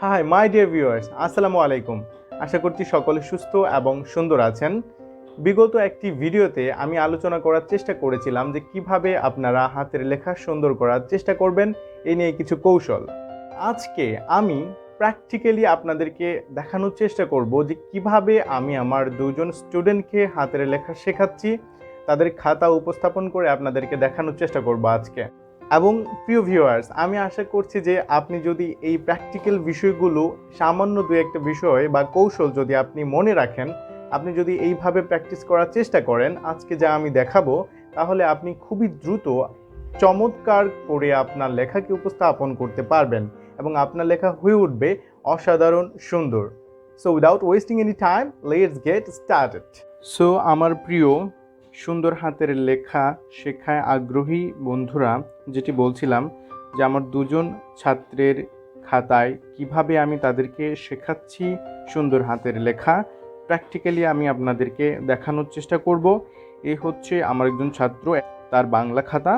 Hi my dear viewers, আসসালামু আলাইকুম। আশা করছি সকলে সুস্থ এবং সুন্দর আছেন। বিগত একটি ভিডিওতে আমি আলোচনা করার চেষ্টা করেছিলাম যে কিভাবে আপনারা হাতের লেখা সুন্দর করার চেষ্টা করবেন, এই নিয়ে কিছু কৌশল। আজকে আমি প্র্যাকটিক্যালি আপনাদেরকে দেখানোর চেষ্টা করব যে কিভাবে আমি আমার দুজন স্টুডেন্টকে হাতের লেখা শেখাচ্ছি, তাদের খাতা উপস্থাপন করে আপনাদেরকে দেখানোর চেষ্টা করব আজকে। এবং প্রিয় ভিউয়ার্স, আমি আশা করছি যে আপনি যদি এই প্র্যাকটিক্যাল বিষয়গুলো, সামান্য দু একটা বিষয় বা কৌশল যদি আপনি মনে রাখেন, আপনি যদি এইভাবে প্র্যাকটিস করার চেষ্টা করেন আজকে যা আমি দেখাবো, তাহলে আপনি খুবই দ্রুত চমৎকার করে আপনার লেখাকে উপস্থাপন করতে পারবেন এবং আপনার লেখা হয়ে উঠবে অসাধারণ সুন্দর। So without wasting any time, let's get started. So আমার প্রিয় সুন্দর হাতের লেখা শেখায় আগ্রহী বন্ধুরা, যেটি বলছিলাম যে আমার দুজন ছাত্রের খাতায় কিভাবে আমি তাদেরকে শেখাচ্ছি সুন্দর হাতের লেখা, প্র্যাকটিক্যালি আমি আপনাদেরকে দেখানোর চেষ্টা করব। এই হচ্ছে আমার একজন ছাত্র, তার বাংলা খাতা।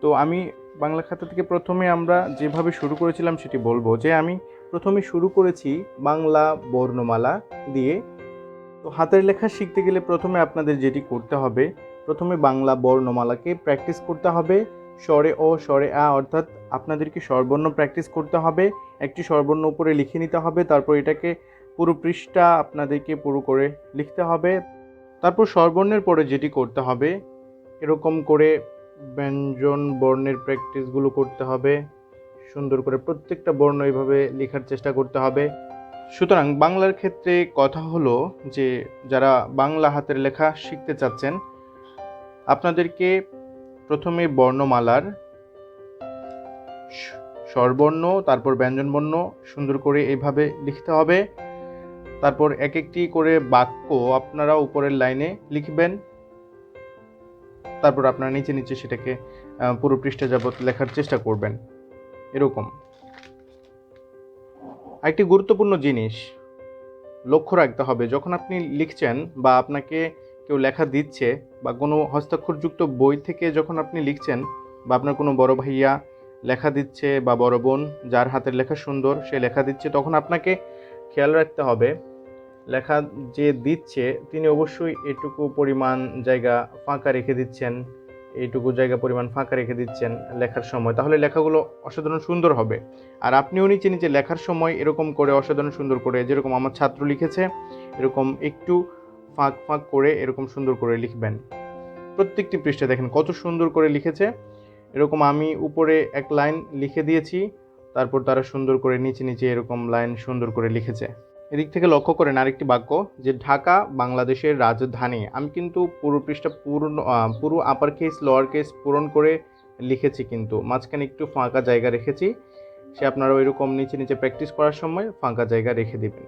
তো আমি বাংলা খাতা থেকে প্রথমে আমরা যেভাবে শুরু করেছিলাম সেটি বলবো যে আমি প্রথমে শুরু করেছি বাংলা বর্ণমালা দিয়ে। তো হাতের লেখা শিখতে গেলে প্রথমে আপনাদের যেটি করতে হবে, প্রথমে বাংলা বর্ণমালাকে প্র্যাকটিস করতে হবে। স্বরে অ, স্বরে আ, অর্থাৎ আপনাদেরকে স্বরবর্ণ প্র্যাকটিস করতে হবে। একটি স্বরবর্ণ উপরে লিখে নিতে হবে, তারপর এটাকে পুরো পৃষ্ঠা আপনাদেরকে পুরো করে লিখতে হবে। তারপর স্বরবর্ণের পরে যেটি করতে হবে, এরকম করে ব্যঞ্জন বর্ণের প্র্যাকটিসগুলো করতে হবে। সুন্দর করে প্রত্যেকটা বর্ণ এইভাবে লেখার চেষ্টা করতে হবে। সুতরাং বাংলার ক্ষেত্রে কথা হলো যে যারা বাংলা হাতের লেখা শিখতে চাচ্ছেন, আপনাদেরকে প্রথমে বর্ণমালার স্বরবর্ণ, তারপর ব্যঞ্জনবর্ণ সুন্দর করে এইভাবে লিখতে হবে। তারপর এক একটি করে বাক্য আপনারা উপরের লাইনে লিখবেন। তারপর আপনারা নিচে নিচে সেটাকে পুরো পৃষ্ঠা যাবত লেখার চেষ্টা করবেন। এরকম একটি গুরুত্বপূর্ণ জিনিস লক্ষ্য রাখতে হবে, যখন আপনি লিখছেন বা আপনাকে কেউ লেখা দিচ্ছে বা কোনো হস্তাক্ষরযুক্ত বই থেকে যখন আপনি লিখছেন, বা আপনার কোনো বড় ভাইয়া লেখা দিচ্ছে বা বড় বোন যার হাতের লেখা সুন্দর সে লেখা দিচ্ছে, তখন আপনাকে খেয়াল রাখতে হবে লেখা যে দিচ্ছে তিনি অবশ্যই এটুকু পরিমাণ জায়গা ফাঁকা রেখে দিচ্ছেন, এইটুকু জায়গা পরিমাণ ফাঁকা রেখে দিচ্ছেন লেখার সময়, তাহলে লেখাগুলো অসাধারণ সুন্দর হবে। আর আপনিও নিচে নিচে লেখার সময় এরকম করে অসাধারণ সুন্দর করে, যেরকম আমার ছাত্র লিখেছে এরকম একটু ফাঁক ফাঁক করে এরকম সুন্দর করে লিখবেন। প্রত্যেকটি পৃষ্ঠা দেখেন কত সুন্দর করে লিখেছে। এরকম আমি উপরে এক লাইন লিখে দিয়েছি, তারপর তারা সুন্দর করে নিচে নিচে এরকম লাইন সুন্দর করে লিখেছে। এদিক থেকে লক্ষ্য করেন আরেকটি বাক্য, যে ঢাকা বাংলাদেশের রাজধানী। আমি কিন্তু পুরো পৃষ্ঠা পুরো আপার কেস লোয়ার কেস পূরণ করে লিখেছি, কিন্তু মাঝখানে একটু ফাঁকা জায়গা রেখেছি। সে আপনারা ওইরকম নিচে নিচে প্র্যাকটিস করার সময় ফাঁকা জায়গা রেখে দিবেন।